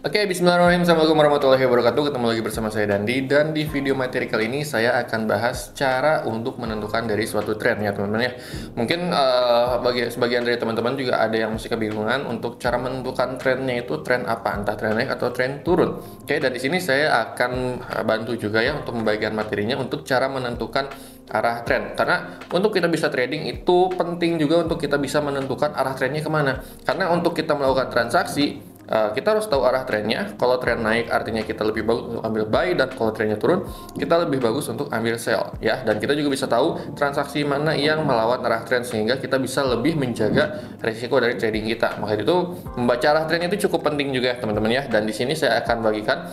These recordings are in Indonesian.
Oke, bismillahirrahmanirrahim. Assalamualaikum warahmatullahi wabarakatuh. Ketemu lagi bersama saya Dandi, dan di video materi kali ini saya akan bahas cara untuk menentukan dari suatu tren ya teman-teman ya. Mungkin bagi sebagian dari teman-teman juga ada yang masih kebingungan untuk cara menentukan trennya itu tren apa, entah tren naik atau tren turun. Oke, dan di sini saya akan bantu juga ya untuk membagikan materinya untuk cara menentukan arah tren. Karena untuk kita bisa trading itu penting juga untuk kita bisa menentukan arah trennya kemana. Karena untuk kita melakukan transaksi kita harus tahu arah trennya. Kalau tren naik artinya kita lebih bagus untuk ambil buy, dan kalau trennya turun kita lebih bagus untuk ambil sell ya. Dan kita juga bisa tahu transaksi mana yang melawan arah tren sehingga kita bisa lebih menjaga resiko dari trading kita. Maka itu membaca arah tren itu cukup penting juga ya teman-teman ya. Dan di sini saya akan bagikan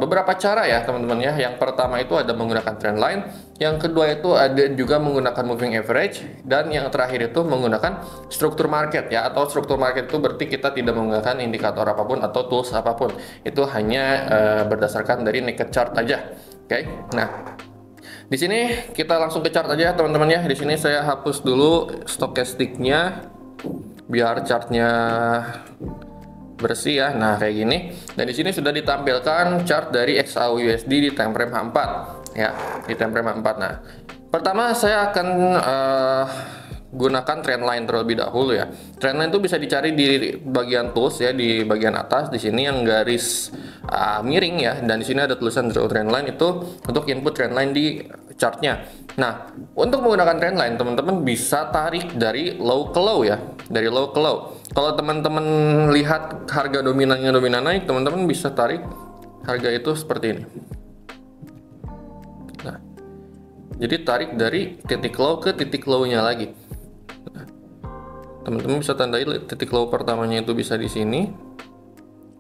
beberapa cara ya teman-teman ya. Yang pertama itu ada menggunakan trend line, yang kedua itu ada juga menggunakan moving average, dan yang terakhir itu menggunakan struktur market ya. Atau struktur market itu berarti kita tidak menggunakan indikator apapun atau tools apapun, itu hanya berdasarkan dari naked chart aja. Oke, nah di sini kita langsung ke chart aja teman-teman ya. Di sini saya hapus dulu stokastiknya biar chartnya bersih ya. Nah kayak gini, dan di sini sudah ditampilkan chart dari XAUUSD di time frame H4 ya, di time frame H4. Nah pertama saya akan gunakan trendline terlebih dahulu ya. Trendline itu bisa dicari di bagian tools ya, di bagian atas di sini yang garis miring ya, dan di sini ada tulisan zero trendline, itu untuk input trendline di chartnya. Nah untuk menggunakan trendline teman-teman bisa tarik dari low ke low ya, dari low ke low. Kalau teman-teman lihat harga dominannya naik, teman-teman bisa tarik harga itu seperti ini. Nah jadi tarik dari titik low ke titik low-nya lagi. Teman-teman bisa tandai titik low pertamanya itu bisa di sini,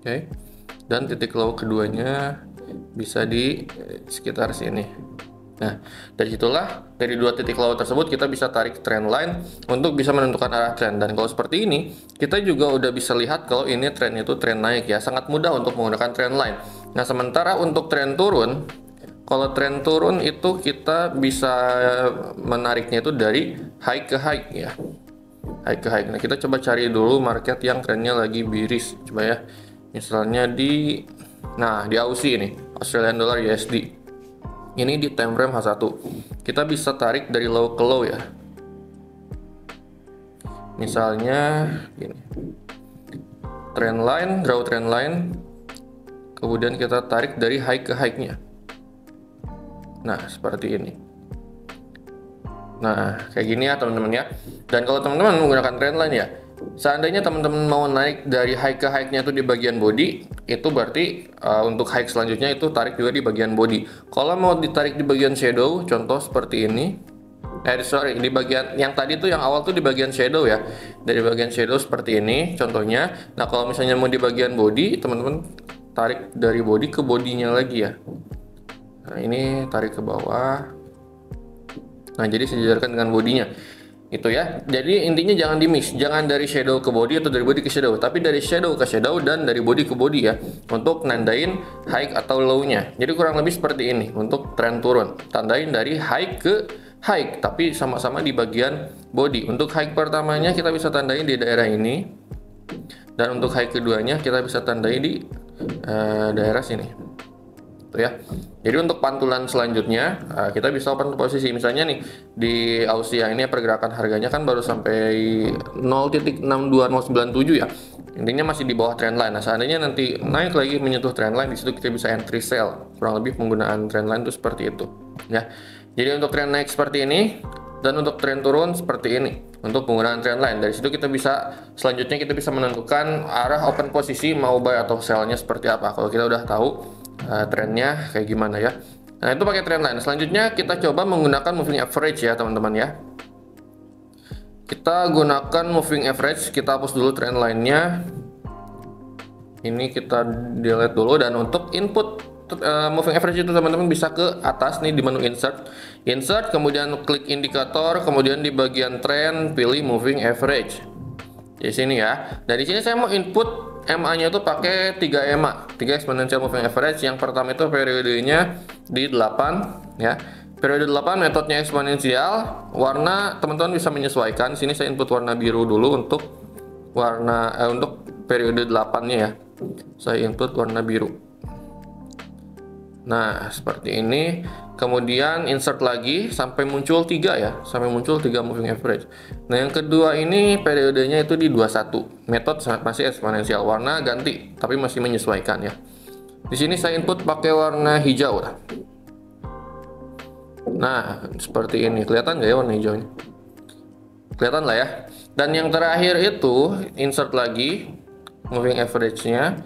oke, dan titik low keduanya bisa di sekitar sini. Nah dari situlah, dari dua titik low tersebut kita bisa tarik trend line untuk bisa menentukan arah trend. Dan kalau seperti ini kita juga udah bisa lihat kalau ini trend itu trend naik ya, sangat mudah untuk menggunakan trend line. Nah sementara untuk trend turun, kalau trend turun itu kita bisa menariknya itu dari high ke high ya, high ke high. Nah kita coba cari dulu market yang trennya lagi bearish, coba ya, misalnya di Aussie ini, Australian Dollar USD ini di time frame H1 kita bisa tarik dari low ke low ya, misalnya gini, trend line, draw trend line, kemudian kita tarik dari high ke high nya. Nah seperti ini. Nah kayak gini ya teman-teman ya. Dan kalau teman-teman menggunakan trendline ya, seandainya teman-teman mau naik dari high ke high-nya itu di bagian body, itu berarti untuk high selanjutnya itu tarik juga di bagian body. Kalau mau ditarik di bagian shadow, contoh seperti ini, di bagian yang tadi tuh yang awal tuh di bagian shadow ya, dari bagian shadow seperti ini contohnya. Nah kalau misalnya mau di bagian body, teman-teman tarik dari body ke bodinya lagi ya. Nah ini tarik ke bawah. Nah jadi sejajarkan dengan bodinya itu ya. Jadi intinya jangan di mix, jangan dari shadow ke body atau dari body ke shadow, tapi dari shadow ke shadow dan dari body ke body ya, untuk nandain high atau low nya. Jadi kurang lebih seperti ini untuk trend turun, tandain dari high ke high tapi sama-sama di bagian body. Untuk high pertamanya kita bisa tandain di daerah ini, dan untuk high keduanya kita bisa tandai di daerah sini tuh ya. Jadi untuk pantulan selanjutnya kita bisa open posisi, misalnya nih di Aussie ini pergerakan harganya kan baru sampai 0.62097 ya, intinya masih di bawah trendline. Nah seandainya nanti naik lagi menyentuh trendline, di situ kita bisa entry sell. Kurang lebih penggunaan trendline itu seperti itu ya. Jadi untuk trend naik seperti ini, dan untuk tren turun seperti ini untuk penggunaan trendline. Dari situ kita bisa, selanjutnya kita bisa menentukan arah open posisi mau buy atau sell-nya seperti apa kalau kita udah tahu trennya kayak gimana ya. Nah itu pakai trendline. Selanjutnya kita coba menggunakan moving average ya teman-teman ya. Kita gunakan moving average, kita hapus dulu trendline-nya. Ini kita delete dulu, dan untuk input moving average itu teman-teman bisa ke atas nih di menu insert, kemudian klik indikator, kemudian di bagian trend pilih moving average di sini ya. Dan di sini saya mau input MA-nya itu pakai 3 EMA, 3 exponential moving average. Yang pertama itu periodenya di 8 ya. Periode 8 metodenya eksponensial. Warna teman-teman bisa menyesuaikan. Sini saya input warna biru dulu untuk warna untuk periode 8-nya ya. Saya input warna biru. Nah, seperti ini. Kemudian insert lagi sampai muncul 3 ya, sampai muncul 3 moving average. Nah, yang kedua ini periodenya itu di 21. Metode masih eksponensial, warna ganti, tapi masih menyesuaikan ya. Di sini saya input pakai warna hijau. Nah, seperti ini. Kelihatan nggak ya warna hijaunya? Kelihatan lah ya. Dan yang terakhir itu insert lagi moving average-nya.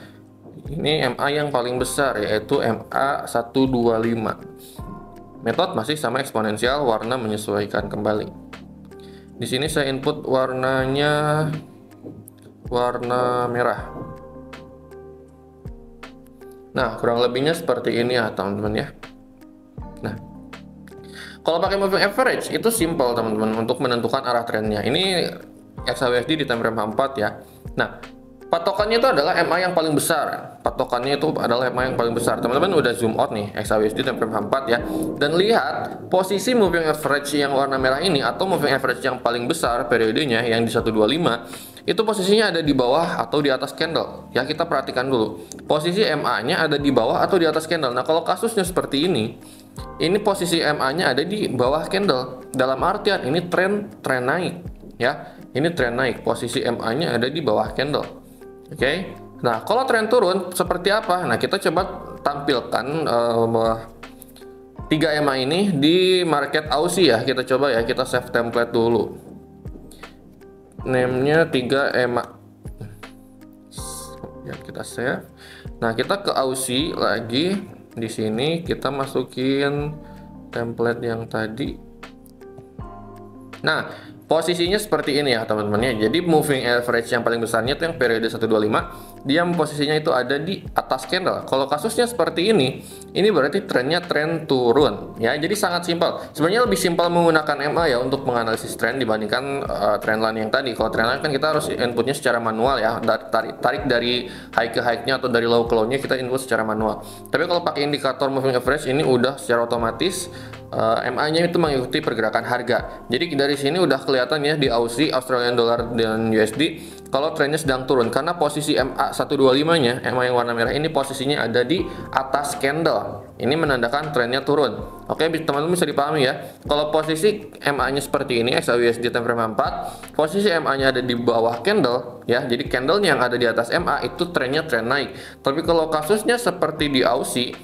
Ini MA yang paling besar, yaitu MA 125. Metode masih sama eksponensial, warna menyesuaikan kembali. Di sini saya input warnanya warna merah. Nah, kurang lebihnya seperti ini ya teman-teman ya. Nah, kalau pakai moving average itu simple teman-teman untuk menentukan arah trennya. Ini XAUSD di time frame 4 ya. Nah, patokannya itu adalah MA yang paling besar. Patokannya itu adalah MA yang paling besar. Teman-teman udah zoom out nih XAUSD time frame 4 ya. Dan lihat posisi moving average yang warna merah ini atau moving average yang paling besar periodenya yang di 125 itu posisinya ada di bawah atau di atas candle. Ya, kita perhatikan dulu. Posisi MA-nya ada di bawah atau di atas candle. Nah, kalau kasusnya seperti ini posisi MA-nya ada di bawah candle. Dalam artian ini tren naik ya. Ini tren naik. Posisi MA-nya ada di bawah candle. Oke. Nah, kalau tren turun seperti apa? Nah, kita coba tampilkan 3 EMA ini di market Aussie ya. Kita coba ya, kita save template dulu. Name-nya 3 EMA. Ya, kita save. Nah, kita ke Aussie lagi. Di sini kita masukin template yang tadi. Nah, posisinya seperti ini ya teman-teman ya. Jadi moving average yang paling besarnya itu yang periode 125, dia posisinya itu ada di atas candle. Kalau kasusnya seperti ini berarti trennya tren turun ya. Jadi sangat simpel. Sebenarnya lebih simpel menggunakan MA ya untuk menganalisis tren dibandingkan trendline yang tadi. Kalau trendline kan kita harus inputnya secara manual ya. Tarik dari high ke high-nya atau dari low ke low-nya kita input secara manual. Tapi kalau pakai indikator moving average ini udah secara otomatis MA-nya itu mengikuti pergerakan harga. Jadi dari sini udah kelihatan ya di Aussie, Australian Dollar dan USD kalau trennya sedang turun karena posisi MA 125-nya, MA yang warna merah ini posisinya ada di atas candle. Ini menandakan trennya turun. Oke, teman-teman bisa dipahami ya. Kalau posisi MA-nya seperti ini, XAUSD time frame 4, posisi MA-nya ada di bawah candle ya. Jadi candle yang ada di atas MA itu trennya tren naik. Tapi kalau kasusnya seperti di Aussie,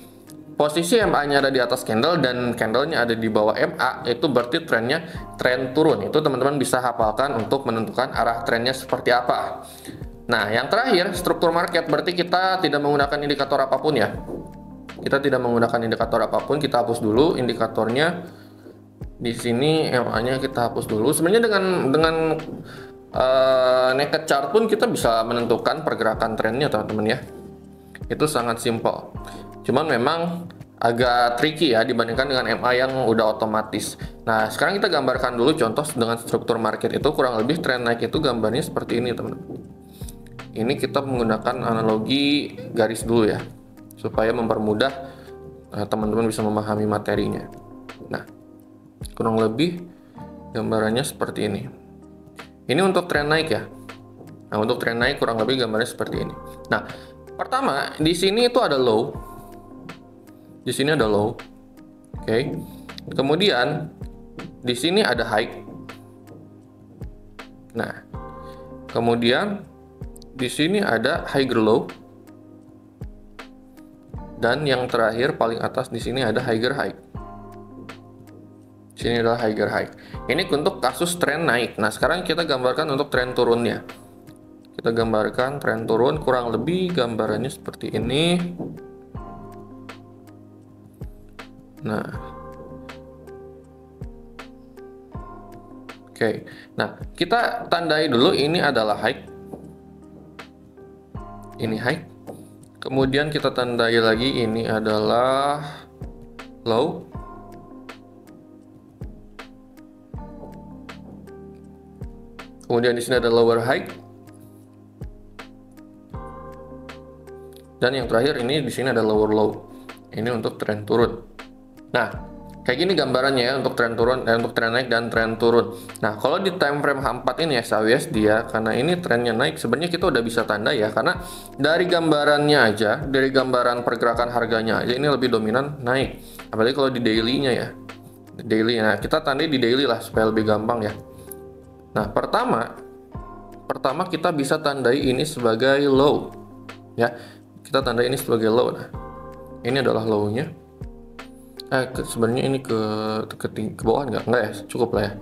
posisi MA-nya ada di atas candle dan candlenya ada di bawah MA, itu berarti trennya tren turun. Itu teman-teman bisa hafalkan untuk menentukan arah trennya seperti apa. Nah, yang terakhir struktur market, berarti kita tidak menggunakan indikator apapun ya. Kita tidak menggunakan indikator apapun, kita hapus dulu indikatornya. Di sini MA-nya kita hapus dulu. Sebenarnya dengan naked chart pun kita bisa menentukan pergerakan trennya teman-teman ya. Itu sangat simpel. Cuman memang agak tricky ya dibandingkan dengan MA yang udah otomatis. Nah, sekarang kita gambarkan dulu contoh dengan struktur market itu kurang lebih tren naik itu gambarnya seperti ini teman-teman. Ini kita menggunakan analogi garis dulu ya, supaya mempermudah teman-teman bisa memahami materinya. Nah, kurang lebih gambarannya seperti ini. Ini untuk tren naik ya. Nah, untuk tren naik kurang lebih gambarnya seperti ini. Nah, pertama di sini itu ada low. Di sini ada low. Oke. Kemudian di sini ada high. Nah, kemudian di sini ada higher low. Dan yang terakhir paling atas di sini ada higher high. Di sini adalah higher high. Ini untuk kasus tren naik. Nah, sekarang kita gambarkan untuk tren turunnya. Kita gambarkan tren turun kurang lebih gambarannya seperti ini. Nah, oke. Nah, kita tandai dulu ini adalah high. Ini high. Kemudian kita tandai lagi ini adalah low. Kemudian di sini ada lower high. Dan yang terakhir ini di sini ada lower low. Ini untuk tren turun. Nah, Kayak gini gambarannya ya untuk tren turun, untuk tren naik dan tren turun. Nah, kalau di time frame H4 ini ya SAWSD ya, karena ini trennya naik, sebenarnya kita udah bisa tanda ya, karena dari gambarannya aja, dari gambaran pergerakan harganya aja ini lebih dominan naik. Apalagi kalau di daily-nya ya. Daily. Nah, kita tandai di daily lah supaya lebih gampang ya. Nah, pertama kita bisa tandai ini sebagai low. Ya. Kita tandai ini sebagai low. Nah, ini adalah low-nya. Sebenarnya ini ke bawah enggak ya, cukup lah ya.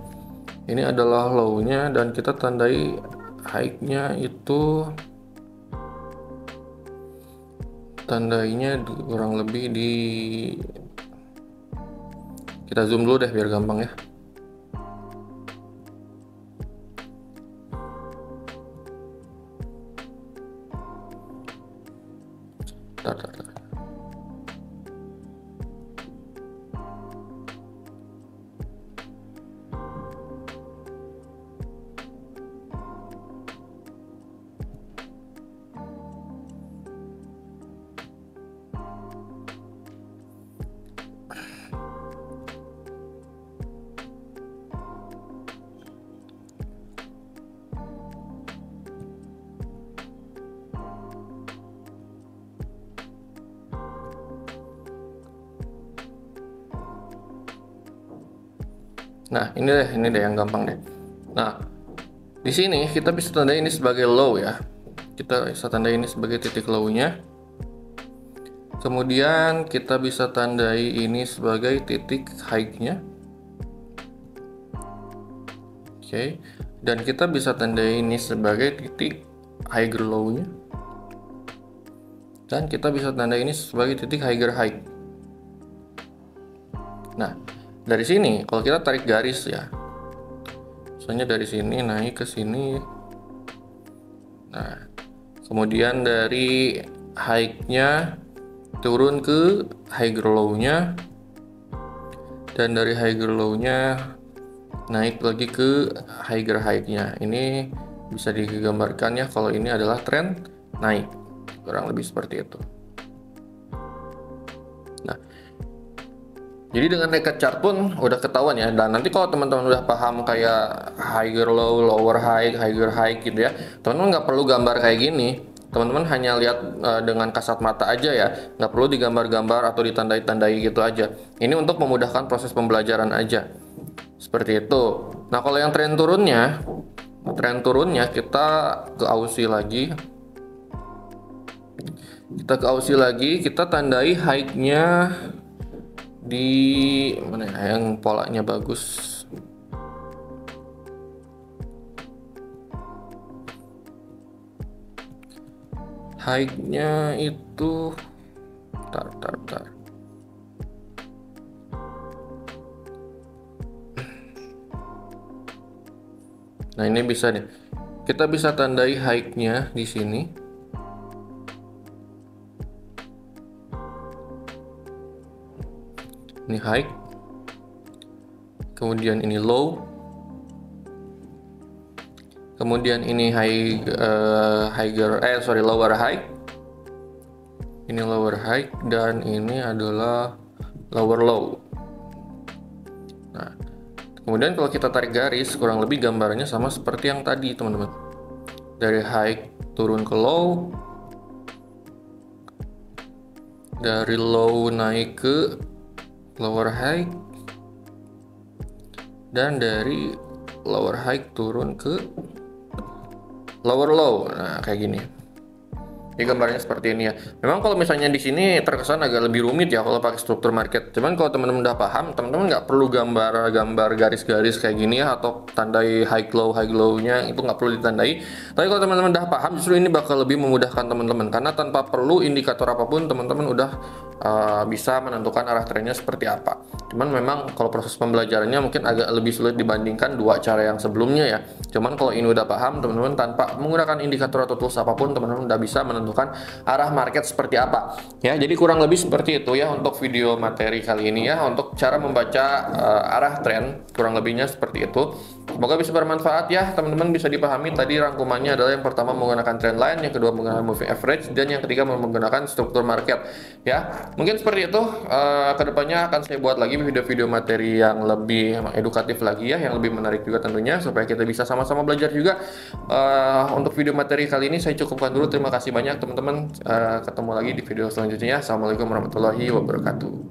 Ini adalah low-nya dan kita tandai high-nya itu, tandainya kurang lebih di, kita zoom dulu deh biar gampang ya. Tar. Nah, ini deh yang gampang deh. Nah, di sini kita bisa tandai ini sebagai low ya. Kita bisa tandai ini sebagai titik low-nya. Kemudian kita bisa tandai ini sebagai titik high-nya. Oke. Dan kita bisa tandai ini sebagai titik higher low-nya. Dan kita bisa tandai ini sebagai titik higher high. Nah, dari sini kalau kita tarik garis ya, misalnya dari sini naik ke sini, nah kemudian dari high-nya turun ke higher low-nya, dan dari higher low-nya naik lagi ke higher high-nya. Ini bisa digambarkan ya kalau ini adalah tren naik, kurang lebih seperti itu. Nah, jadi dengan reka chart pun udah ketahuan ya. Dan nanti kalau teman-teman udah paham kayak higher low, lower high, higher high gitu ya, teman-teman nggak perlu gambar kayak gini. Teman-teman hanya lihat dengan kasat mata aja ya, nggak perlu digambar-gambar atau ditandai-tandai gitu aja. Ini untuk memudahkan proses pembelajaran aja, seperti itu. Nah, kalau yang tren turunnya kita ke Aussie lagi. Kita tandai high-nya di mana ya, yang polanya bagus. High-nya itu tar. Nah, ini bisa deh. Kita bisa tandai high-nya di sini. Ini high. Kemudian ini low. Kemudian ini lower high. Ini lower high dan ini adalah lower low. Nah, kemudian kalau kita tarik garis, kurang lebih gambarannya sama seperti yang tadi, teman-teman. Dari high turun ke low, dari low naik ke lower high, dan dari lower high turun ke lower low. Nah, kayak gini. Ini gambarnya seperti ini ya. Memang kalau misalnya di sini terkesan agak lebih rumit ya kalau pakai struktur market. Cuman kalau teman-teman udah paham, teman-teman nggak perlu gambar garis-garis kayak gini ya, atau tandai high low-nya itu nggak perlu ditandai. Tapi kalau teman-teman udah paham, justru ini bakal lebih memudahkan teman-teman, karena tanpa perlu indikator apapun teman-teman udah bisa menentukan arah trennya seperti apa. Cuman memang kalau proses pembelajarannya mungkin agak lebih sulit dibandingkan dua cara yang sebelumnya ya. Cuman kalau ini udah paham, teman-teman tanpa menggunakan indikator atau tools apapun, teman-teman udah bisa menentukan arah market seperti apa ya. Jadi kurang lebih seperti itu ya untuk video materi kali ini ya, untuk cara membaca arah tren, kurang lebihnya seperti itu. Semoga bisa bermanfaat ya teman-teman, bisa dipahami tadi rangkumannya adalah yang pertama menggunakan trendline, yang kedua menggunakan moving average, dan yang ketiga menggunakan struktur market ya. Mungkin seperti itu, kedepannya akan saya buat lagi video-video materi yang lebih edukatif lagi ya, yang lebih menarik juga tentunya, supaya kita bisa sama-sama belajar juga. Untuk video materi kali ini saya cukupkan dulu, terima kasih banyak teman-teman. Ketemu lagi di video selanjutnya. Assalamualaikum warahmatullahi wabarakatuh.